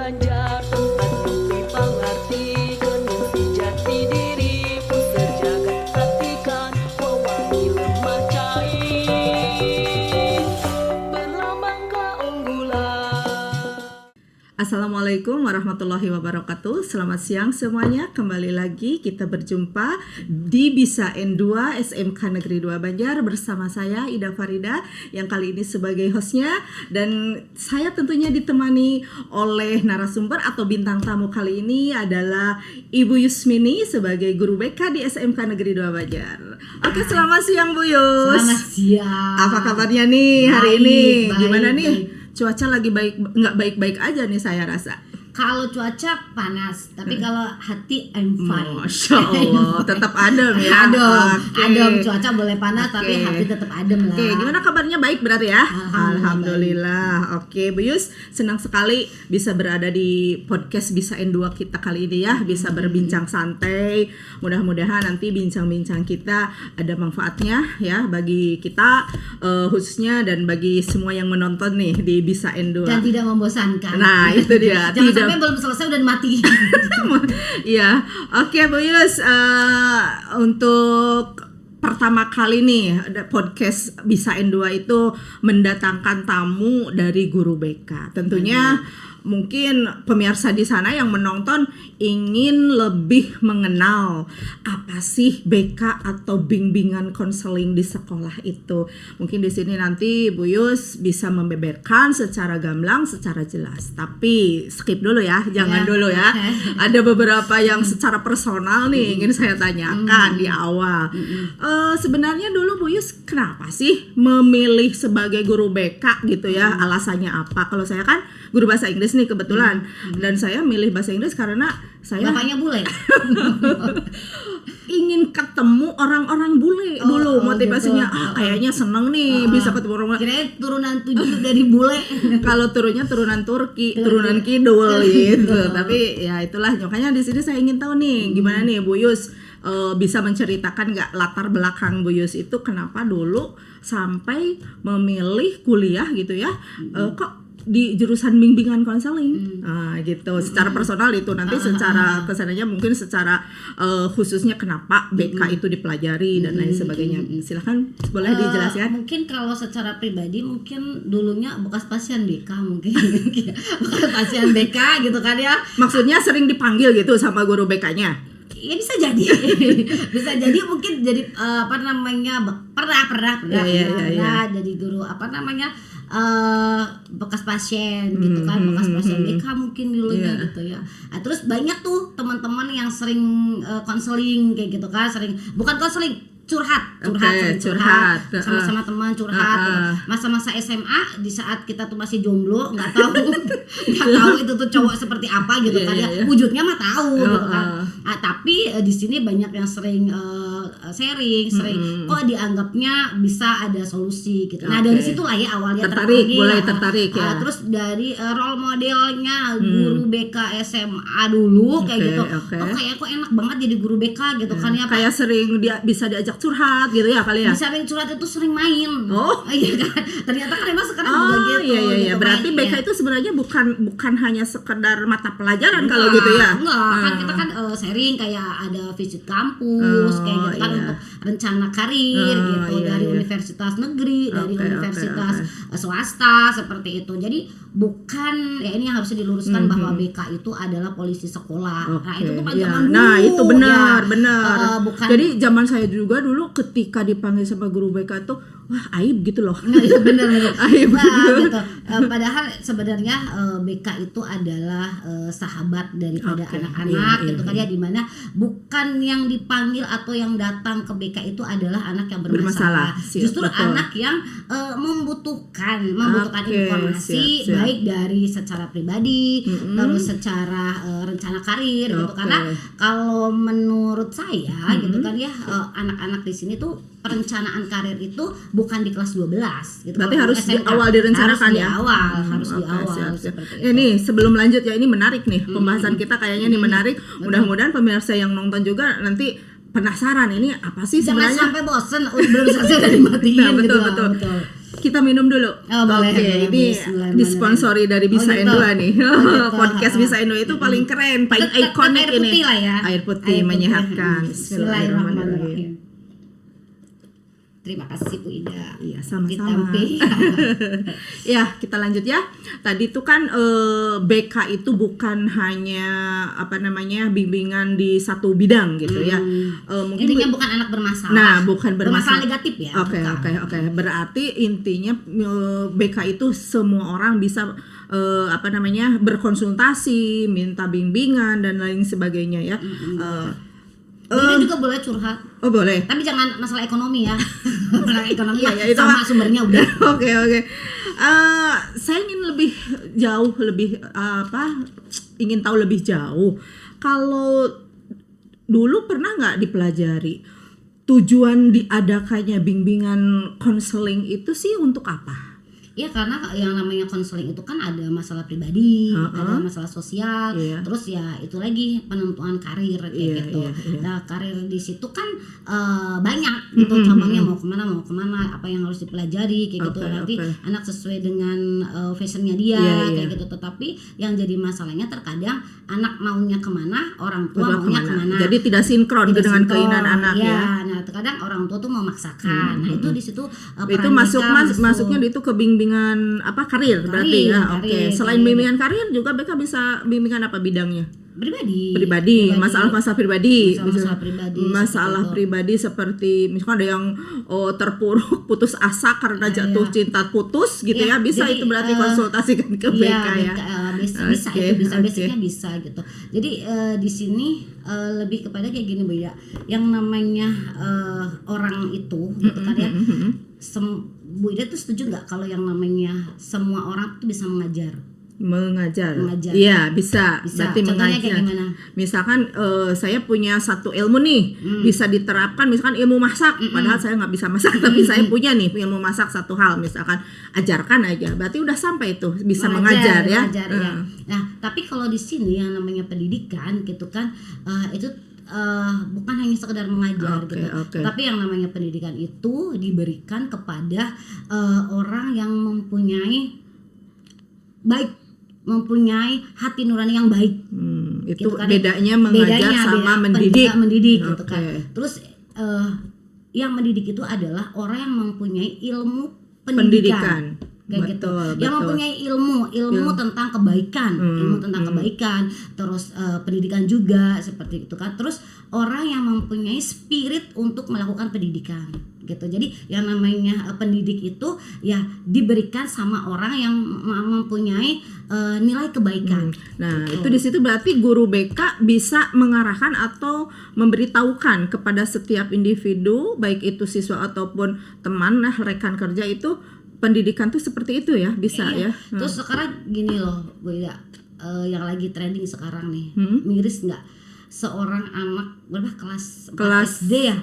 Banjar, tempat negeri pangarti, kendung jati diri, pusat jagat perhatikan, wewangi lemah cair, berlambang keunggulan. Assalamualaikum warahmatullahi wabarakatuh. Selamat siang semuanya. Kembali lagi kita berjumpa di Bisa N2 SMK Negeri 2 Banjar bersama saya Ida Farida yang kali ini sebagai hostnya, dan saya tentunya ditemani oleh narasumber atau bintang tamu kali ini adalah Ibu Yusmini sebagai guru BK di SMK Negeri 2 Banjar. Oke, selamat siang Bu Yus. Selamat siang. Apa kabarnya nih hari ini? Baik, Gimana nih? baik. Cuaca lagi nggak baik-baik aja nih saya rasa. Kalau cuaca panas, tapi kalau hati I'm fine. Masya Allah, tetap adem ya. Adem, cuaca boleh panas tapi hati tetap adem lah. Oke, gimana kabarnya? Baik berarti ya? Alhamdulillah. Oke, Bu Yus, senang sekali bisa berada di podcast Bisa N2 kita kali ini ya. Bisa berbincang santai. Mudah-mudahan nanti bincang-bincang kita ada manfaatnya ya bagi kita khususnya, dan bagi semua yang menonton nih di Bisa N2. Dan tidak membosankan. Nah, itu dia. Jangan sampai belum selesai udah mati. Iya, oke Bu Yus, untuk pertama kali nih podcast Bisa N2 itu mendatangkan tamu dari guru BK. Tentunya mungkin pemirsa di sana yang menonton ingin lebih mengenal apa sih BK atau bimbingan konseling di sekolah itu. Mungkin di sini nanti Bu Yus bisa membeberkan secara gamblang, secara jelas. Tapi skip dulu ya, jangan dulu ya. Ada beberapa yang secara personal nih ingin saya tanyakan di awal. Sebenarnya dulu Bu Yus kenapa sih memilih sebagai guru BK gitu ya? Alasannya apa? Kalau saya kan guru bahasa Inggris nih kebetulan, dan saya milih bahasa Inggris karena saya Bapaknya bule. ingin ketemu orang-orang bule dulu. Motivasinya gitu. Kayaknya seneng nih bisa ketemu orang. Kirain turunan 7 dari bule. Kalau turunnya turunan Turki, turunan kidul gitu. Tapi ya itulah, makanya di sini saya ingin tahu nih gimana nih Bu Yus bisa menceritakan nggak latar belakang Bu Yus itu kenapa dulu sampai memilih kuliah gitu ya, kok di jurusan bimbingan konseling, gitu. Secara personal itu nanti secara kesananya mungkin secara khususnya kenapa BK itu dipelajari dan lain sebagainya. Silahkan boleh dijelaskan. Mungkin kalau secara pribadi mungkin dulunya bekas pasien BK mungkin. Bekas pasien BK gitu kan ya. Maksudnya sering dipanggil gitu sama guru BK-nya. Ya bisa jadi. Bisa jadi mungkin jadi pernah jadi guru bekas pasien gitu kan, bekas pasien BK mungkin dulunya gitu ya. Nah, terus banyak tuh teman-teman yang sering konseling kayak gitu kan, sering bukan konseling, curhat sama-sama teman curhat gitu. Masa-masa SMA di saat kita tuh masih jomblo, nggak tahu itu tuh cowok seperti apa gitu kan ya. Wujudnya mah tahu gitu kan. Tapi di sini banyak yang sering sharing, kok dianggapnya bisa ada solusi gitu. Nah, dari situlah ya awalnya tertarik ya. Terus dari role modelnya guru BK SMA dulu kayak gitu. Oh, kayak kok enak banget jadi guru BK gitu kan ya. Kayak sering bisa diajak curhat gitu ya kali ya. Bisa curhat itu sering main. Iya kan. Ternyata kan emang sekarang juga gitu. Iya. Berarti BK itu sebenarnya bukan hanya sekedar mata pelajaran kalau gitu ya. Enggak, kan kita kan sharing kayak ada visit kampus kayak gitu kan untuk rencana karir gitu dari universitas negeri, dari universitas swasta seperti itu. Jadi bukan ya, ini yang harus diluruskan bahwa BK itu adalah polisi sekolah. Nah, itu tuh zaman dulu. Nah, itu benar. Bukan. Jadi zaman saya juga dulu ketika dipanggil sama guru BK tuh wah aib gitu loh. Nah, itu benar. Aib gitu. Padahal sebenarnya BK itu adalah sahabat daripada anak-anak gitu kan ya, dimana bukan yang dipanggil atau yang datang ke BK itu adalah anak yang bermasalah. Justru betul. Anak yang membutuhkan informasi baik dari secara pribadi, terus secara rencana karir gitu. Karena kalau menurut saya gitu kan ya, anak-anak di sini tuh perencanaan karir itu bukan di kelas 12 gitu. Berarti harus di awal direncanakan harus di awal seperti itu. Ini sebelum lanjut ya, ini menarik nih pembahasan kita kayaknya nih menarik. Mudah-mudahan pemirsa yang nonton juga nanti penasaran ini apa sih sebenarnya. Jangan sampai bosen belum selesai dari matiin. Betul. kita minum dulu. Oh, boleh, Oke, boleh, ini bismillahirrahmanirrahim. disponsori dari Bisa Oh, gitu. Indo nih. Oh, gitu. Podcast Bisa Indo itu paling keren, paling ikonik air ini. putih lah ya. Air putih menyehatkan. Bismillahirrahmanirrahim. Terima kasih Bu Ida. Iya, sama-sama. Ditampi. Ya, kita lanjut ya. Tadi tuh kan BK itu bukan hanya bimbingan di satu bidang gitu ya. Mungkin Intinya bukan anak bermasalah. Nah, bukan bermasalah negatif ya. Oke. bukan. Berarti intinya BK itu semua orang bisa berkonsultasi, minta bimbingan dan lain sebagainya ya. Ini juga boleh curhat. Oh, boleh. Tapi jangan masalah ekonomi ya. Masalah ekonomi Iya, itu sama mah. sumbernya udah. Oke. Saya ingin ingin tahu lebih jauh. Kalau dulu pernah nggak dipelajari tujuan diadakannya bimbingan konseling itu sih untuk apa? Ya karena yang namanya konseling itu kan ada masalah pribadi, ada masalah sosial, terus ya itu lagi penentuan karir kayak gitu. Nah karir di situ kan banyak gitu cabangnya mau kemana, apa yang harus dipelajari kayak gitu. Nanti anak sesuai dengan fashionnya dia kayak gitu. Tetapi yang jadi masalahnya terkadang anak maunya kemana, orang tua maunya kemana. Jadi tidak sinkron dengan keinginan anak ya. Nah terkadang orang tua tuh memaksakan. Nah itu di situ itu masuknya itu ke bimbingan karir berarti ya. Oke. Selain bimbingan karir juga BK bisa bimbingan apa bidangnya? Pribadi, masalah-masalah pribadi. Masalah pribadi seperti misalkan ada yang terpuruk, putus asa karena jatuh cinta putus gitu ya. Bisa itu berarti konsultasikan ke BK ya. Basicnya bisa gitu. Jadi di sini lebih kepada kayak gini Bu ya. Yang namanya orang itu gitu kan ya. Bu Ida tuh setuju nggak kalau yang namanya semua orang tuh bisa mengajar? Iya bisa. Berarti contohnya mengajar kayak gimana? Misalkan saya punya satu ilmu nih bisa diterapkan, misalkan ilmu masak, padahal saya nggak bisa masak tapi saya punya nih ilmu masak satu hal, misalkan ajarkan aja, berarti udah sampai itu bisa mengajar ya. Nah tapi kalau di sini yang namanya pendidikan gitu kan itu bukan hanya sekedar mengajar gitu, tapi yang namanya pendidikan itu diberikan kepada orang yang mempunyai hati nurani yang baik. Itu gitu kan, bedanya mengajar sama mendidik gitu kan. Terus yang mendidik itu adalah orang yang mempunyai ilmu pendidikan. Kayak gitu. Yang mempunyai ilmu tentang kebaikan, terus pendidikan juga seperti itu kan. Terus orang yang mempunyai spirit untuk melakukan pendidikan gitu. Jadi yang namanya pendidik itu ya diberikan sama orang yang mempunyai nilai kebaikan. Nah, itu di situ berarti guru BK bisa mengarahkan atau memberitahukan kepada setiap individu, baik itu siswa ataupun teman, rekan kerja itu pendidikan tuh seperti itu ya, bisa ya. Terus sekarang gini loh, Bu Ida, yang lagi trending sekarang nih, miris nggak? Seorang anak berapa kelas SD ya?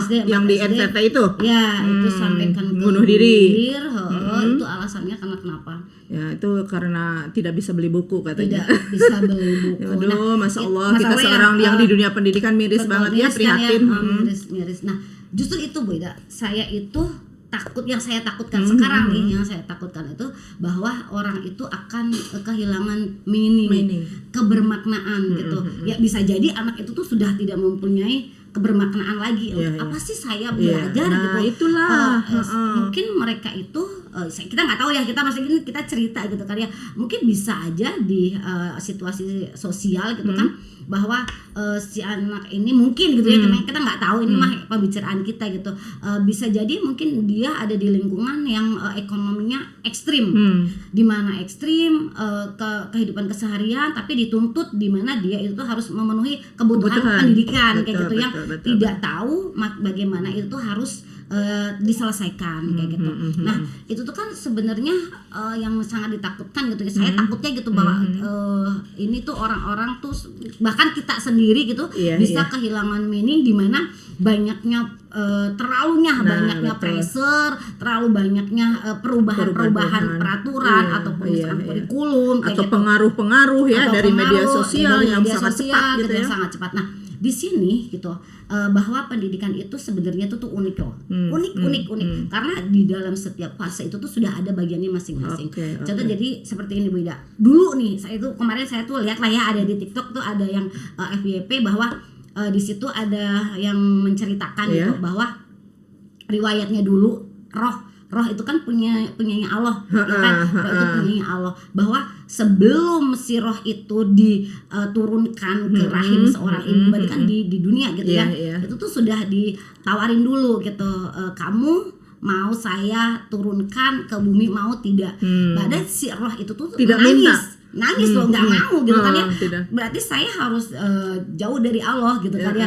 SD, yang di NTT itu? Ya, itu sampaikan bunuh diri. Itu alasannya karena kenapa? Ya itu karena tidak bisa beli buku katanya. Tidak bisa beli buku. Aduh, Masya Allah, kita sekarang yang di dunia pendidikan miris banget ya, prihatin. Miris. Nah, justru itu Bu Ida, saya itu yang saya takutkan sekarang nih, yang saya takutkan itu bahwa orang itu akan kehilangan meaning. Kebermaknaan gitu. Ya bisa jadi anak itu tuh sudah tidak mempunyai kebermaknaan lagi. Apa sih saya belajar gitu. Itulah. Mungkin mereka itu kita nggak tahu ya, kita masih gini kita cerita gitu kan ya. Mungkin bisa aja di situasi sosial gitu kan, bahwa si anak ini mungkin gitu ya, kita nggak tahu, ini mah pembicaraan kita gitu, bisa jadi mungkin dia ada di lingkungan yang ekonominya ekstrim, di mana ekstrim kehidupan keseharian, tapi dituntut di mana dia itu harus memenuhi kebutuhan pendidikan kayak gitu, yang tidak tahu bagaimana itu harus diselesaikan kayak gitu. Nah itu tuh kan sebenarnya yang sangat ditakutkan gitu ya. Saya takutnya gitu bahwa ini tuh orang-orang tuh bahkan kita sendiri gitu bisa kehilangan meaning di mana banyaknya banyaknya pressure, terlalu banyaknya perubahan peraturan ataupun misalkan kurikulum atau pengaruh-pengaruh ya dari media sosial yang sangat cepat gitu ya. Sangat cepat. Nah di sini gitu bahwa pendidikan itu sebenarnya itu tuh unik loh. Unik karena di dalam setiap fase itu tuh sudah ada bagiannya masing-masing. Contoh jadi seperti ini Bu Ida. Dulu nih kemarin saya tuh lihat lah ya, ada di TikTok tuh ada yang FYP bahwa di situ ada yang menceritakan gitu bahwa riwayatnya dulu roh itu kan punyanya Allah, ya kan? Roh itu punyanya Allah, bahwa sebelum si roh itu diturunkan ke rahim seorang ibu, berarti kan di dunia gitu ya, itu tuh sudah ditawarin dulu gitu, kamu mau saya turunkan ke bumi mau tidak? Padahal si roh itu tuh tidak nangis loh, nggak mau gitu kan ya. Berarti saya harus jauh dari Allah gitu kan ya.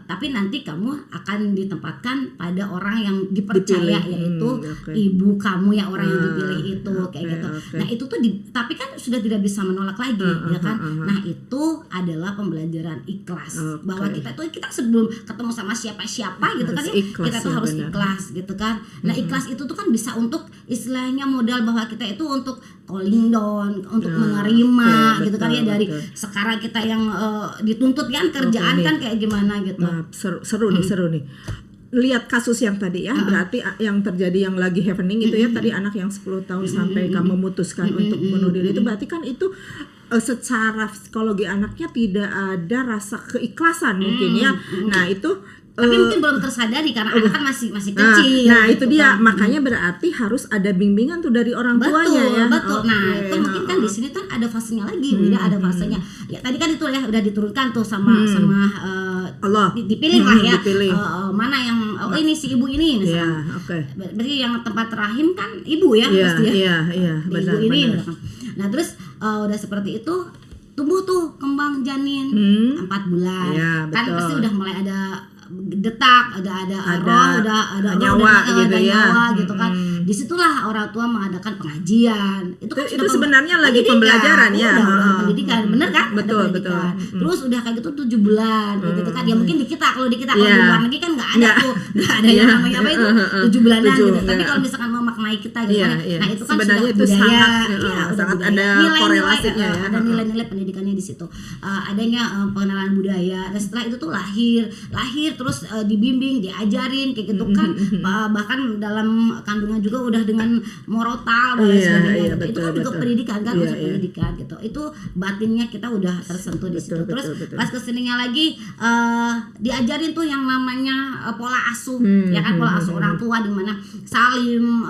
Tapi nanti kamu akan ditempatkan pada orang yang dipercaya, yaitu ibu kamu ya, orang yang dipilih itu kayak gitu. Nah itu tuh tapi kan sudah tidak bisa menolak lagi ya kan. Nah itu adalah pembelajaran ikhlas, bahwa kita sebelum ketemu sama siapa gitu kan ya, kita tuh harus ikhlas gitu kan. Nah ikhlas itu tuh kan bisa untuk istilahnya modal bahwa kita itu untuk calling down, untuk menerima gitu kan ya, dari sekarang kita yang dituntut kan kerjaan kan kayak gimana gitu. Nah, seru nih. Lihat kasus yang tadi ya, berarti yang terjadi yang lagi happening itu ya, tadi anak yang 10 tahun sampai kamu memutuskan untuk bunuh diri itu, berarti kan itu secara psikologi anaknya tidak ada rasa keikhlasan mungkin ya. Nah itu tapi mungkin belum tersadari karena anak kan masih kecil. Nah itu gitu dia, kan. makanya berarti harus ada bimbingan tuh dari orang tuanya ya. Betul. Nah itu mungkin kan di sini kan ada fasenya lagi, beda ada fasenya. Ya tadi kan itu ya udah diturunkan tuh sama Allah, dipilih lah ya. Mana yang ini si ibu ini misalnya. Berarti yang tempat rahim kan ibu ya pasti ya. Iya, benar. Ibu ini. Nah terus udah seperti itu tumbuh tuh kembang janin 4 bulan. Kan pasti udah mulai ada detak, ada roh, ada nyawa gitu kan. Disitulah orang tua mengadakan pengajian. Itu sebenarnya lagi pembelajaran ya. Udah pendidikan, bener kan? Betul. Terus udah kayak gitu 7 bulan gitu kan. Ya mungkin di kita kalau di luar negeri kan nggak ada tuh, nggak ada yang namanya apa itu 7 bulanan gitu. Tapi kalau misalkan memaknai kita gitu, nah itu kan sebenarnya sudah itu budaya, sangat ada korelasinya ya. Ada nilai-nilai pendidikannya di situ. Adanya pengenalan budaya. Dan setelah itu tuh lahir terus dibimbing, diajarin kayak gitu kan. Bahkan dalam kandungan juga udah dengan morotal dan sebagainya gitu. Itu kan juga pendidikan kan, unsur pendidikan gitu. Itu batinnya kita udah tersentuh di situ. Terus pas kesininya lagi diajarin tuh yang namanya pola asuh, ya kan, pola asuh orang tua, di mana salim,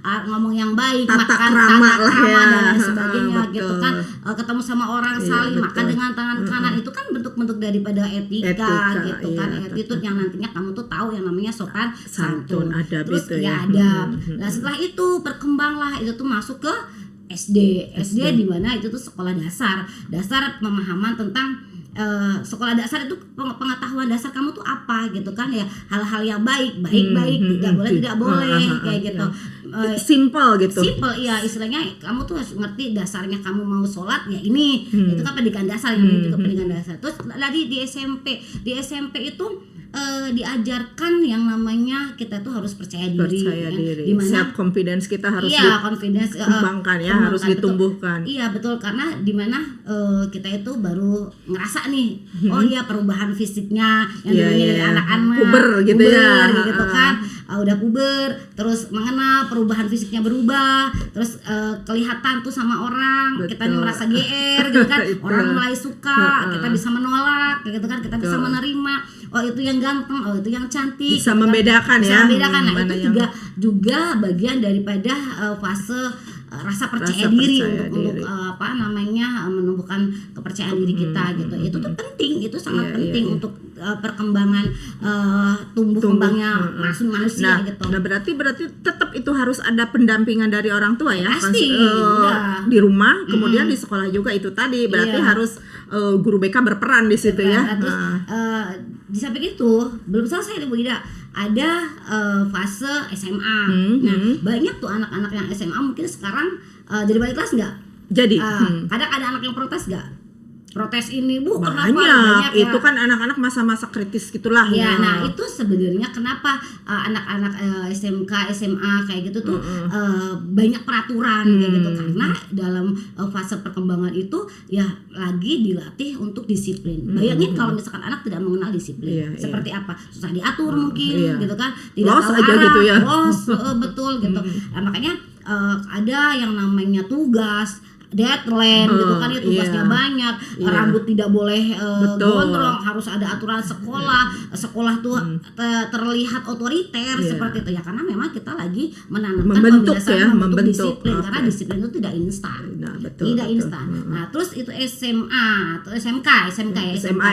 ngomong yang baik, tata makan krama dan lain sebagainya gitu kan. Ketemu sama orang salim, makan dengan tangan kanan, itu kan bentuk-bentuk daripada etika gitu kan. Attitude yang nantinya kamu tuh tahu yang namanya sopan santun, adab. Terus itu ya adab. Nah setelah itu berkembanglah itu tuh masuk ke SD di mana itu tuh sekolah dasar pemahaman tentang sekolah dasar itu pengetahuan dasar kamu tuh apa gitu kan ya, hal-hal yang baik tidak boleh kayak gitu. Simple iya, istilahnya kamu tuh harus ngerti dasarnya, kamu mau sholat ya ini itu kan pendidikan dasar, yang juga pendidikan dasar. Terus lagi di SMP itu diajarkan yang namanya kita tuh harus percaya diri. Dimana self confidence kita harus dikembangkan ya, harus ditumbuhkan. Iya betul, karena dimana kita itu baru ngerasa nih, oh iya perubahan fisiknya yang dulunya dari anak-anak puber gitu kan, udah puber, terus mengenal perubahan fisiknya berubah, terus kelihatan tuh sama orang, kita merasa GR gitu kan, orang mulai suka, kita bisa menolak gitu kan, kita bisa menerima, oh itu yang ganteng, oh itu yang cantik, bisa membedakan ya. Nah itu juga bagian daripada fase rasa percaya diri untuk menumbuhkan kepercayaan diri kita gitu. Itu tuh penting, itu sangat penting untuk perkembangan tumbuh kembangnya manusia gitu. Nah berarti tetap itu harus ada pendampingan dari orang tua ya. Pasti di rumah, kemudian di sekolah juga itu tadi berarti harus guru BK berperan di situ ya. Terus di samping itu belum selesai Bu Ida, ada fase SMA. Nah banyak tuh anak-anak yang SMA mungkin sekarang jadi balik kelas nggak? Jadi kadang ada anak yang protes nggak? protes ini Bu, kenapa banyak ya. itu kan anak-anak masa-masa kritis gitulah Ya, nah itu sebenarnya kenapa anak-anak SMK, SMA kayak gitu tuh banyak peraturan kayak gitu, karena dalam fase perkembangan itu ya lagi dilatih untuk disiplin. Bayangin kalau misalkan anak tidak mengenal disiplin, Iya, seperti apa? Susah diatur mungkin iya. gitu kan, tidak Los tahu aja arah, gitu ya. los, betul gitu. Nah, makanya ada yang namanya tugas deadline gitu kan ya, tugasnya Iya. banyak, Iya. rambut tidak boleh Betul. gondrong, harus ada aturan sekolah tuh terlihat otoriter seperti itu ya, karena memang kita lagi menanamkan Membentuk kebiasaan ya, membentuk membentuk. disiplin, karena Oke. disiplin itu tidak instan. Nah, betul, Tidak betul. instan. Nah, terus itu SMA atau SMK ya,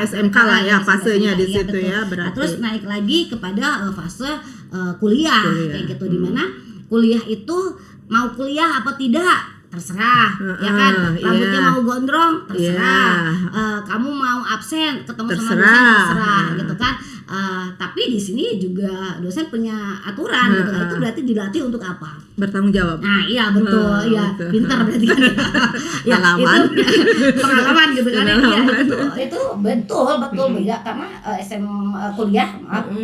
SMK lah ya, fasenya di Iya, situ betul. ya, Nah, berarti. terus naik lagi kepada fase kuliah kayak gitu, dimana kuliah itu mau kuliah apa tidak terserah, ya kan, rambutnya iya. mau gondrong terserah, Iya. kamu mau absen ketemu sama Terserah. dosen terserah gitu kan. Tapi di sini juga dosen punya aturan gitu kan. Itu berarti dilatih untuk apa? Bertanggung jawab. Nah iya betul, iya betul. pintar berarti kan. Ya, Pengalaman. itu pengalaman gitu kan. Iya, Pengalaman. itu betul beda, karena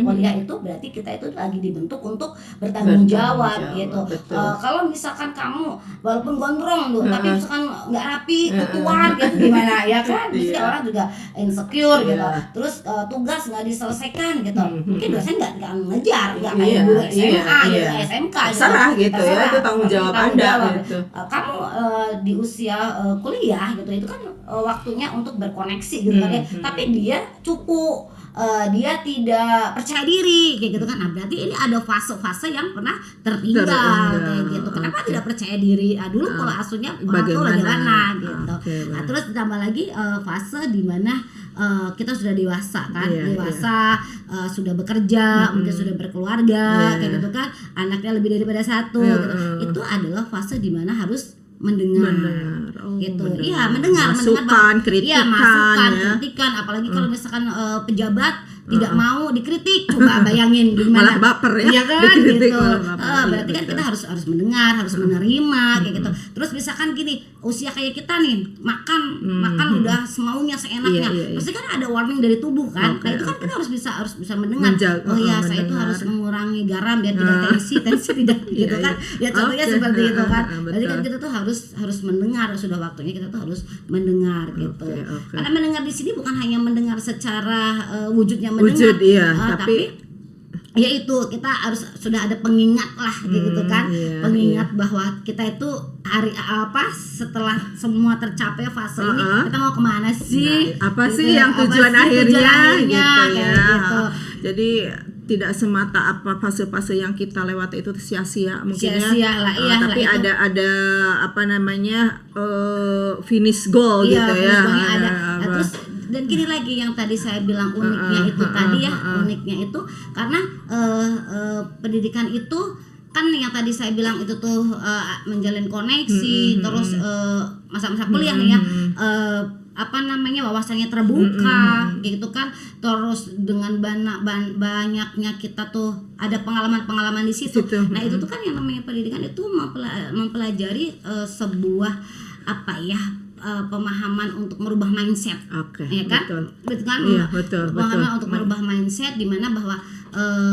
kuliah itu berarti kita itu lagi dibentuk untuk bertanggung jawab gitu. betul. Kalau misalkan kamu walaupun gondrong tuh, tapi misalkan nggak rapi, kutuan gitu gimana ya kan? Mesti Iya. orang juga insecure gitu. Iya. Terus tugas nggak diselesaikan gitu. Mungkin dosen nggak ngejar, nggak kayak Iya, guru iya, SMA gitu, iya. SMK Terserah gitu ya, Terserah. itu tanggung jawab Tanggung Anda jawab. gitu. Kamu di usia kuliah gitu, itu kan waktunya untuk berkoneksi gitu kan ya. Tapi dia cupu, dia tidak percaya diri kayak gitu kan. Nah, berarti ini ada fase-fase yang pernah tertinggal kayak gitu. Kenapa Oke. tidak percaya diri? Dulu pola asuhnya orang tua bagaimana gitu. Oke, Nah, baik. terus ditambah lagi fase di mana kita sudah dewasa kan, Iya, dewasa, sudah bekerja, mungkin sudah berkeluarga, Iya. kayak gitu kan, anaknya lebih daripada satu, gitu. Itu adalah fase di mana harus mendengar. Gitu. Iya, mendengar Masukan, kritikan, masukan, ya. kritikan, apalagi kalau misalkan pejabat tidak mau dikritik, coba bayangin gimana. Malah baper ya, Iya kan dikritik gitu. malah baper. Iya, Berarti kan betul. kita harus mendengar, harus menerima kayak gitu. Terus misalkan gini, usia kayak kita nih, makan udah semaunya seenaknya. Iya, iya. Pasti kan ada warning dari tubuh kan. Oke, Nah, itu kan oke. kita harus bisa mendengar. Menjaga, Oh ya, saya itu mendengar. harus mengurangi garam biar tidak tensi tidak Iya, gitu kan. iya. Ya contohnya Oke, seperti itu kan. betul. Berarti kan kita tuh harus mendengar, sudah waktunya kita tuh harus mendengar gitu. oke. Karena mendengar di sini bukan hanya mendengar secara wujudnya mendengar. Wujud, iya, Tapi ya itu kita harus sudah ada pengingat lah gitu kan, iya, pengingat bahwa kita itu setelah semua tercapai fase ini kita mau kemana sih? Nah, apa Gitu sih ya, yang apa tujuan sih akhirnya gitu kayak ya. gitu. Jadi tidak semata apa fase-fase yang kita lewati itu sia-sia mungkin Sia-sia lah, iya lah, tapi itu. ada apa namanya finish goal Iya, gitu ya. finish goalnya ada. Nah, Apa. terus dan gini lagi yang tadi saya bilang uniknya itu tadi ya, uniknya itu karena pendidikan itu kan yang tadi saya bilang itu tuh menjalin koneksi, terus masa-masa kuliah nih ya, wawasannya terbuka gitu kan, terus dengan banyaknya kita tuh ada pengalaman-pengalaman di situ. Nah itu tuh kan yang namanya pendidikan itu mempelajari sebuah pemahaman untuk merubah mindset. Oke, Ya kan? betul. kan? Iya, betul, Pemahaman betul. untuk merubah mindset di mana bahwa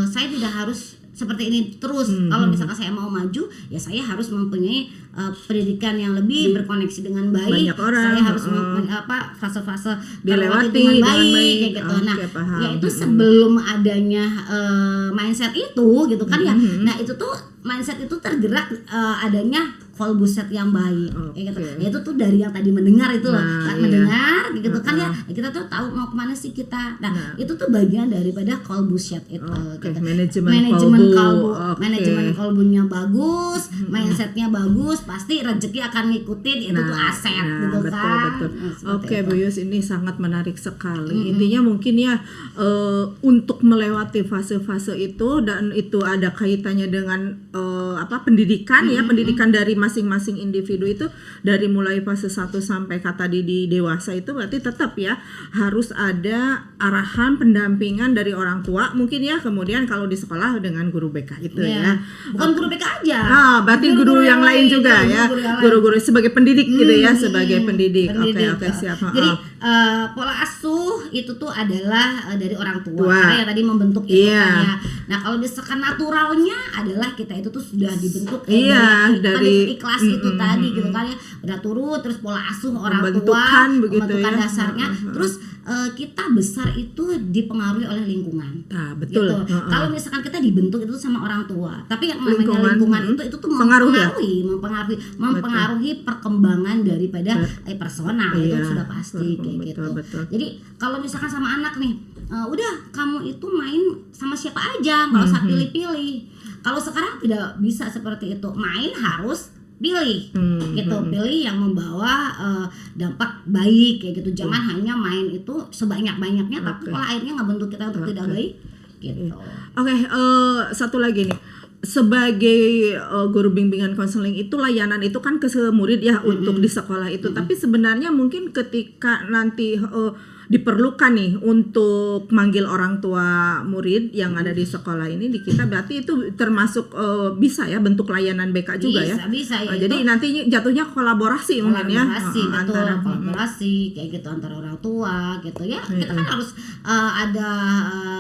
saya tidak harus seperti ini terus. Kalau misalkan saya mau maju, ya saya harus mempunyai pendidikan yang lebih berkoneksi dengan baik. Banyak orang, Saya harus fase-fase dilewati dengan dengan baik baik. kayak gitu. Nah, Oke, paham. ya itu sebelum adanya mindset itu gitu kan ya. Nah, itu tuh mindset itu tergerak adanya kolbuset yang baik kayak gitu. Ya itu tuh dari yang tadi mendengar itu loh. Nah, Kan iya. mendengar gitu kan ya. Kita tuh tahu mau kemana sih kita. Nah, itu tuh bagian daripada kolbuset itu Oke, gitu. manajemen kolbu, Oke. manajemen kolbunya bagus, mindsetnya bagus, pasti rezeki akan ngikutin, itu tuh aset gitu betul, kan. betul. Nah, seperti Oke, itu. Bu Yus, ini sangat menarik sekali. Intinya mungkin ya untuk melewati fase-fase itu, dan itu ada kaitannya dengan pendidikan ya, pendidikan dari masing-masing individu itu, dari mulai fase 1 sampai kata di dewasa itu berarti tetap ya harus ada arahan pendampingan dari orang tua mungkin ya, kemudian kalau di sekolah dengan guru BK itu Iya. ya. Bukan guru BK aja. Berarti guru yang lain juga ya, guru-guru yang lain. guru-guru sebagai pendidik gitu ya, sebagai pendidik. pendidik. oke, siap. Jadi pola asuh itu tuh adalah dari orang tua. Tua. Karena yang tadi membentuk itu Iya. kan ya. Nah kalau misalkan naturalnya adalah kita itu tuh sudah dibentuk Iya, dari ikhlas itu tadi gitu kan ya. Udah turut, terus pola asuh orang tua, Pembentukan begitu pembentukan ya. dasarnya. Terus kita besar itu dipengaruhi oleh lingkungan. Nah, betul. Gitu. Kalau misalkan kita dibentuk itu sama orang tua, tapi yang namanya Lingkungan, lingkungan itu tuh pengaruh ya? mempengaruhi perkembangan daripada personal itu Iya, sudah pasti kayak gitu. betul. Jadi kalau misalkan sama anak nih, udah kamu itu main sama siapa aja, nggak usah pilih-pilih. Kalau sekarang tidak bisa seperti itu, main harus pilih gitu, pilih yang membawa dampak baik kayak gitu. Jangan hanya main itu sebanyak-banyaknya tapi kalau akhirnya ngebentuk kita untuk tidak baik gitu. Oke, satu lagi nih. Sebagai guru bimbingan konseling itu layanan itu kan ke murid ya untuk di sekolah itu. Tapi sebenarnya mungkin ketika nanti diperlukan nih untuk manggil orang tua murid yang ada di sekolah ini di kita, berarti itu termasuk bisa ya bentuk layanan BK juga ya. Bisa ya. Jadi nanti jatuhnya kolaborasi mungkin ya. Betul, Antara kolaborasi kayak gitu antara orang tua gitu ya. Kita kan harus ada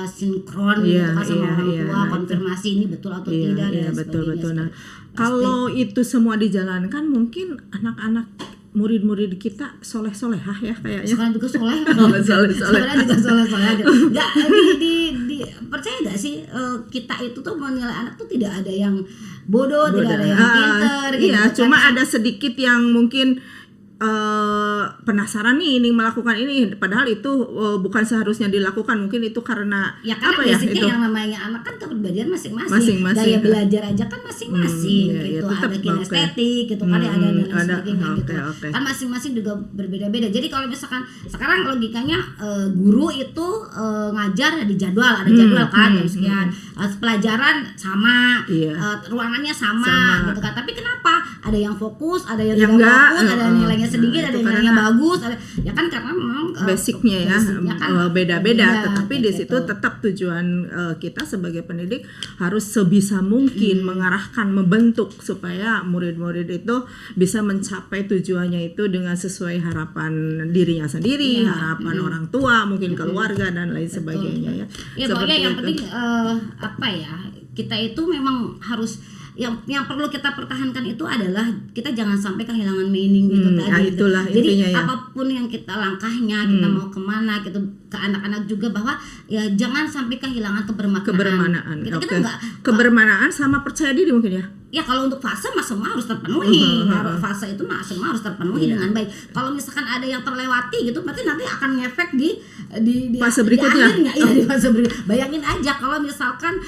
sinkron gitu kan sama orang tua, nah, konfirmasi ini betul atau Iya, tidak dan betul. sebagainya. Nah, kalau itu semua dijalankan mungkin anak-anak murid-murid kita soleh-solehah ya kayaknya. Sekarang juga soleh. Soleh. Sekarang juga soleh. Enggak di percaya enggak sih kita itu tuh menilai anak tuh tidak ada yang bodoh, tidak ada yang pinter gitu. Iya, kan. cuma ada sedikit yang mungkin penasaran nih ini melakukan ini, padahal itu bukan seharusnya dilakukan. Mungkin itu karena ya karena apa ya basicnya itu yang namanya anak kan kepribadian masing-masing. Gaya belajar aja kan masing-masing iya, gitu. tetap, Ada kinestetik gitu kan ada dan sebagainya gitu. Kan masing-masing juga berbeda-beda. Jadi kalau misalkan sekarang logikanya guru itu ngajar di jadwal, ada jadwal kan jam sekian. Pelajaran sama, ruangannya sama gitu kan. Tapi kenapa? Ada yang fokus, ada yang tidak fokus, ada yang nilainya sedikit, ada yang nilainya bagus, ada ya kan karena memang basicnya ya kan beda-beda. Tetapi di situ gitu. tetap tujuan kita sebagai pendidik harus sebisa mungkin mengarahkan, membentuk supaya murid-murid itu bisa mencapai tujuannya itu dengan sesuai harapan dirinya sendiri, harapan orang tua, mungkin keluarga dan lain sebagainya ya. Ya pokoknya yang penting apa ya, kita itu memang harus yang perlu kita pertahankan itu adalah kita jangan sampai kehilangan meaning itu tadi. Nah, itulah Jadi intinya ya. apapun yang kita langkahnya, kita mau kemana gitu, ke anak-anak juga bahwa ya jangan sampai kehilangan kebermaknaan. Kita enggak kebermaknaan sama percaya diri mungkin ya. Ya kalau untuk fase mah semua harus terpenuhi. Fase itu mah semua harus terpenuhi dengan baik. Kalau misalkan ada yang terlewati gitu, berarti nanti akan ngefek di fase berikutnya. Di akhirnya, di fase berikutnya. Bayangin aja kalau misalkan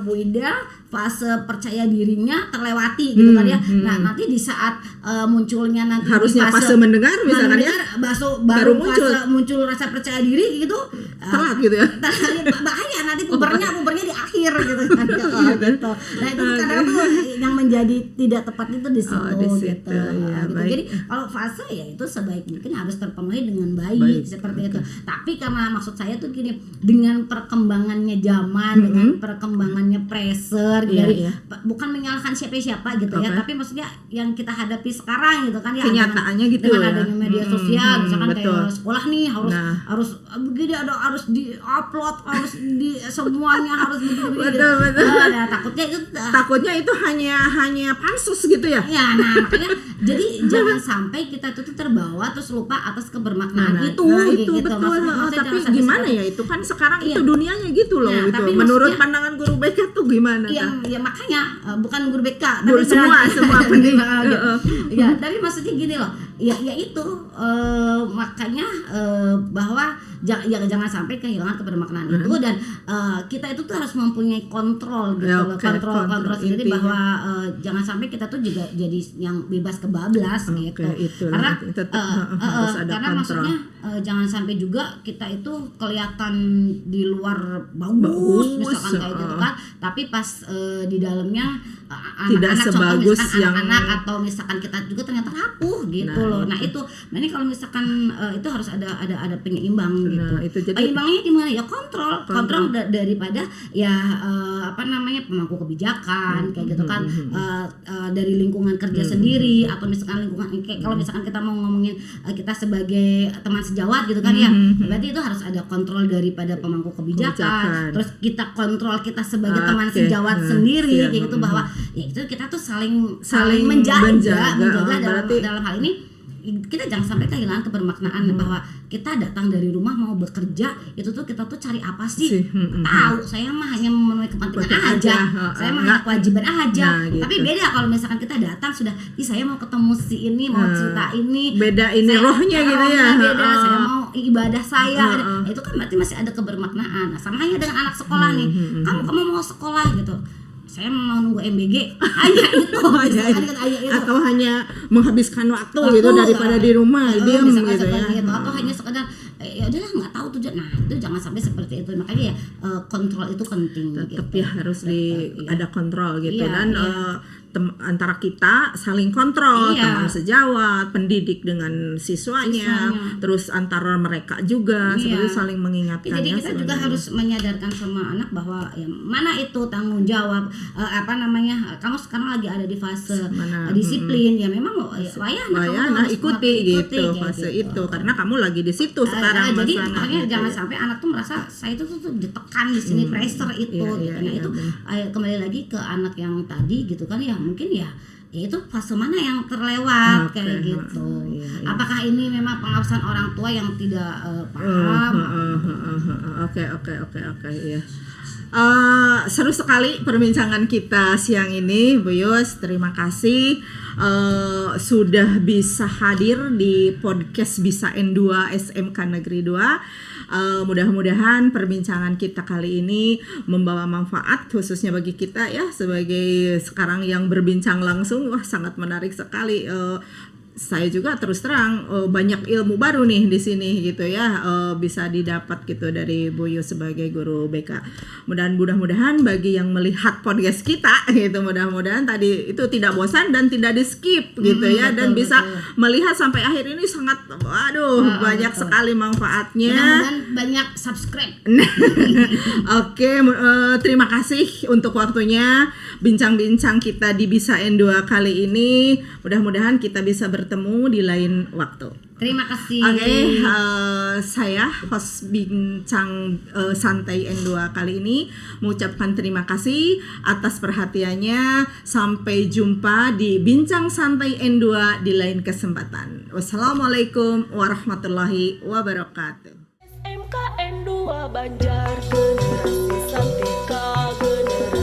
Bu Ida fase percaya dirinya terlewati gitu kan ya. Nah, nanti di saat munculnya nanti harusnya fase mendengar misalkan ya. Baru muncul rasa percaya diri gitu. Telat gitu ya. Bahaya nanti pubernya di akhir gitu kan. Gitu. Nah, itu karena tuh yang menjadi tidak tepat itu di situ gitu. Gitu. Jadi kalau fase ya itu sebaik mungkin harus terpenuhi dengan baik seperti itu. Tapi karena maksud saya tuh gini, dengan perkembangannya zaman, dengan perkembangannya pressure dari bukan menyalahkan siapa-siapa gitu ya, tapi maksudnya yang kita hadapi sekarang gitu kan ya, kenyataannya gitu dengan ya. Adanya media sosial misalkan betul. kayak sekolah nih harus begini, harus di-upload, harus di semuanya harus begini. Betul. Nah, takutnya itu hanya pansus gitu ya. Ya, nah makanya jadi jangan sampai kita tuh terbawa terus lupa atas kebermaknaan itu gitu. Betul. Maksudnya tapi gimana ya itu kan sekarang itu dunianya gitu loh gitu. Tapi menurut pandangan guru BK tuh gimana? Ya makanya bukan guru BK guru tapi semua pendidik. Ya, tapi maksudnya gini loh. Ya itu makanya bahwa jangan sampai kehilangan kebermaknaan itu, dan kita itu tuh harus mempunyai kontrol gitu loh, kontrol sendiri bahwa jangan sampai kita tuh juga jadi yang bebas kebablas gitu. Karena harus ada karena kontrol. maksudnya jangan sampai juga kita itu kelihatan di luar bagus misalkan kayak gitu kan, tapi pas di dalamnya Tidak anak-anak, contoh sebagus misalkan yang- anak-anak atau misalkan kita juga ternyata rapuh gitu Nah, loh. Nah itu, ini kalau misalkan itu harus ada penyeimbang gitu. Nah, itu jadi- Penyeimbangnya gimana ya, kontrol daripada ya apa namanya, pemangku kebijakan kayak gitu kan, dari lingkungan kerja sendiri, atau misalkan lingkungan kayak kalau misalkan kita mau ngomongin kita sebagai teman sejawat gitu kan ya, berarti itu harus ada kontrol daripada pemangku kebijakan. Terus kita kontrol kita sebagai teman Oke. sejawat sendiri Iya. kayak gitu, bahwa ya itu kita tuh saling Saling menjaga menjaga. Berarti- dalam hal ini kita jangan sampai kehilangan kebermaknaan bahwa kita datang dari rumah mau bekerja itu tuh kita tuh cari apa sih? Tahu saya mah hanya memenuhi kepentingan Betul aja. aja. Saya mah Nggak- hanya kewajiban aja. Nah, gitu. Tapi beda kalau misalkan kita datang sudah, saya mau ketemu si ini, mau cerita ini. Beda ini rohnya gitu ya. Beda, saya mau ibadah saya. Heeh. Itu kan berarti masih ada kebermaknaan. Nah, sama halnya dengan anak sekolah nih. Kamu mau sekolah gitu. Saya mau nunggu MBG. Hanya itu. Misalkan kan hanya itu. Atau hanya menghabiskan waktu gitu daripada di rumah diam misalkan gitu ya. seperti itu. Atau hanya sekedar ya udahlah nggak tahu tujuan. Nah itu jangan sampai seperti itu. Makanya ya kontrol itu penting. Tetap gitu. ya harus ada kontrol gitu. Iya, Dan iya. antara kita saling kontrol, Iya. teman sejawat, pendidik dengan siswanya, terus antara mereka juga Iya. seperti saling mengingatkan. Jadi ya kita juga sebenarnya. harus menyadarkan sama anak bahwa ya, mana itu tanggung jawab, apa namanya, kamu sekarang lagi ada di fase Mana, disiplin, ya memang wayah nah harus ikuti gitu kayak fase gitu. itu karena kamu lagi di situ sekarang Jadi Mas Ana, makanya gitu jangan ya. sampai anak tuh merasa saya itu tuh ditekan di sini, pressure itu Iya, gitu. iya, Nah iya, itu kembali lagi ke anak yang tadi gitu kan ya, mungkin ya itu fase mana yang terlewat Oke, kayak gitu. iya, iya. Apakah ini memang pengawasan orang tua yang tidak paham? Oke ya. Seru sekali perbincangan kita siang ini, Bu Yus. Terima kasih sudah bisa hadir di podcast Bisa N2 SMK Negeri 2. Mudah-mudahan perbincangan kita kali ini membawa manfaat khususnya bagi kita ya sebagai sekarang yang berbincang langsung. Wah, sangat menarik sekali. Saya juga terus terang banyak ilmu baru nih di sini gitu ya, bisa didapat gitu dari Bu Yu sebagai guru BK. Mudah-mudahan bagi yang melihat podcast kita gitu, mudah-mudahan tadi itu tidak bosan dan tidak di skip gitu ya, dan bisa melihat sampai akhir ini sangat banyak sekali manfaatnya. Mudah-mudahan banyak subscribe. Oke, terima kasih untuk waktunya bincang-bincang kita di Bisa N2 kali ini. Mudah-mudahan kita bisa bertemu di lain waktu. Terima kasih. Oke, saya host bincang santai N2 kali ini mengucapkan terima kasih atas perhatiannya. Sampai jumpa di bincang santai N2 di lain kesempatan. Wassalamualaikum warahmatullahi wabarakatuh. SMKN 2 Banjar, generasi Santika, generasi